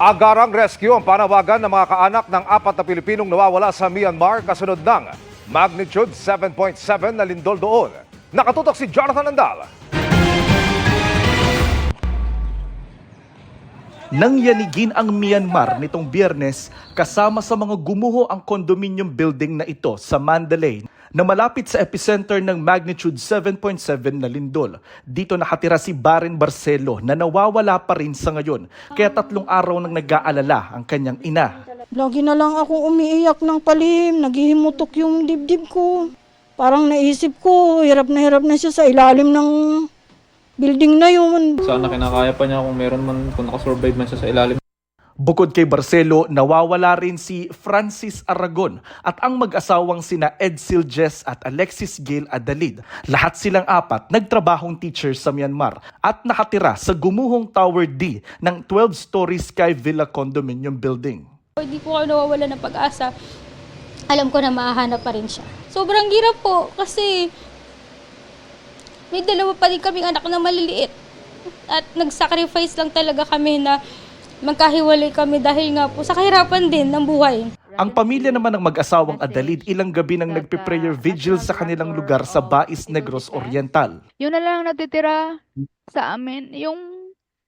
Agarang rescue ang panawagan ng mga kaanak ng 4 na Pilipinong nawawala sa Myanmar kasunod ng magnitude 7.7 na lindol doon. Nakatutok si Jonathan Andal. Nang yanigin ang Myanmar nitong Biyernes kasama sa mga gumuho ang condominium building na ito sa Mandalay na malapit sa epicenter ng magnitude 7.7 na lindol. Dito nakatira si Baren Barcelo na nawawala pa rin sa ngayon. Kaya 3 araw nang nag-aalala ang kanyang ina. Lagi na lang akong umiiyak ng palihim, naghihimutok yung dibdib ko. Parang naisip ko, hirap na siya sa ilalim ng building na yun. Sana kinakaya pa niya kung meron man, kung nakasurvive man siya sa ilalim. Bukod kay Barcelo, nawawala rin si Francis Aragon at ang mag-asawang sina Edsel Jess at Alexis Gail Adalid. Lahat silang 4 nagtrabahong teachers sa Myanmar at nakatira sa gumuhong Tower D ng 12-story Sky Villa condominium building. Hindi po ako nawawala ng pag-asa. Alam ko na mahahanap pa rin siya. Sobrang hirap po kasi may 2 pa din kaming anak na maliliit. At nag-sacrifice lang talaga kami na magkahiwalay kami dahil nga po sa kahirapan din ng buhay. Ang pamilya naman ng mag-asawang Adalid ilang gabi nang nagpe-prayer vigil sa kanilang lugar sa Bais Negros Oriental. Yun na lang natitira sa amin, yung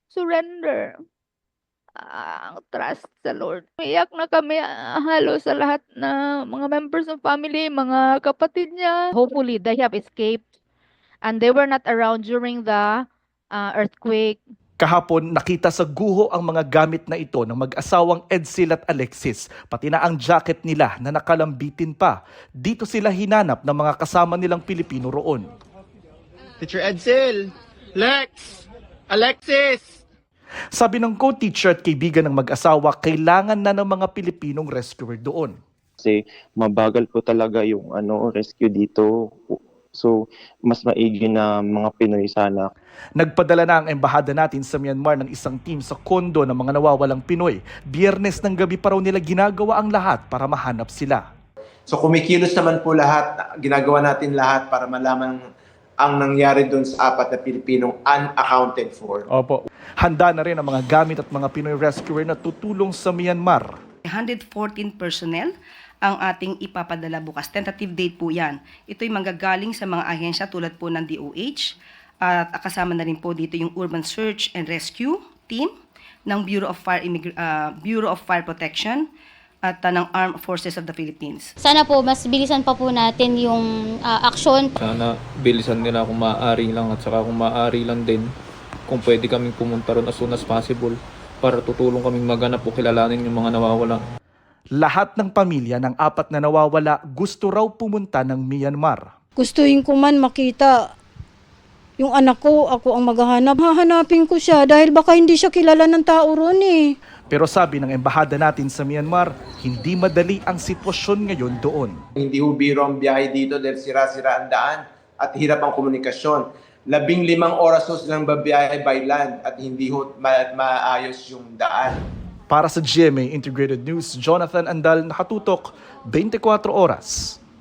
surrender, ang trust sa Lord. Iyak na kami halos sa lahat na mga members ng family, mga kapatid niya. Hopefully, they have escaped and they were not around during the earthquake. Kahapon, nakita sa guho ang mga gamit na ito ng mag-asawang Edsel at Alexis, pati na ang jacket nila na nakalambitin pa. Dito sila hinanap ng mga kasama nilang Pilipino roon. Teacher Edsel, Lex, Alexis. Sabi ng co-teacher at kaibigan ng mag-asawa, kailangan na ng mga Pilipinong rescuer doon. Kasi mabagal po talaga yung rescue dito. So, mas maigi na mga Pinoy sana. Nagpadala na ang embahada natin sa Myanmar ng isang team sa kondo ng mga nawawalang Pinoy. Biyernes ng gabi pa raw nila ginagawa ang lahat para mahanap sila. So kumikilos naman po lahat, ginagawa natin lahat para malaman ang nangyari doon sa 4 na Pilipinong unaccounted for. Opo. Handa na rin ang mga gamit at mga Pinoy rescuer na tutulong sa Myanmar. 114 personnel ang ating ipapadala bukas. Tentative date po yan. Ito'y manggagaling sa mga ahensya tulad po ng DOH at kasama na rin po dito yung Urban Search and Rescue Team ng Bureau of Fire Protection at ng Armed Forces of the Philippines. Sana po mas bilisan pa po natin yung aksyon. Sana bilisan nila kung maaari lang at saka kung maaari lang din kung pwede kaming pumunta ron as soon as possible para tutulong kaming maganap o kilalanin yung mga nawawala. Lahat ng pamilya ng 4 na nawawala gusto raw pumunta ng Myanmar. Gustuhin ko man makita yung anak ko, ako ang maghahanap. Hahanapin ko siya dahil baka hindi siya kilala ng tao ron eh. Pero sabi ng embahada natin sa Myanmar, hindi madali ang sitwasyon ngayon doon. Hindi ho biro ang biyahe dito dahil sira-sira ang daan at hirap ang komunikasyon. 15 oras ho silang babiyahe by land at hindi ho maayos yung daan. Para sa GMA Integrated News, Jonathan Andal, nakatutok 24 oras.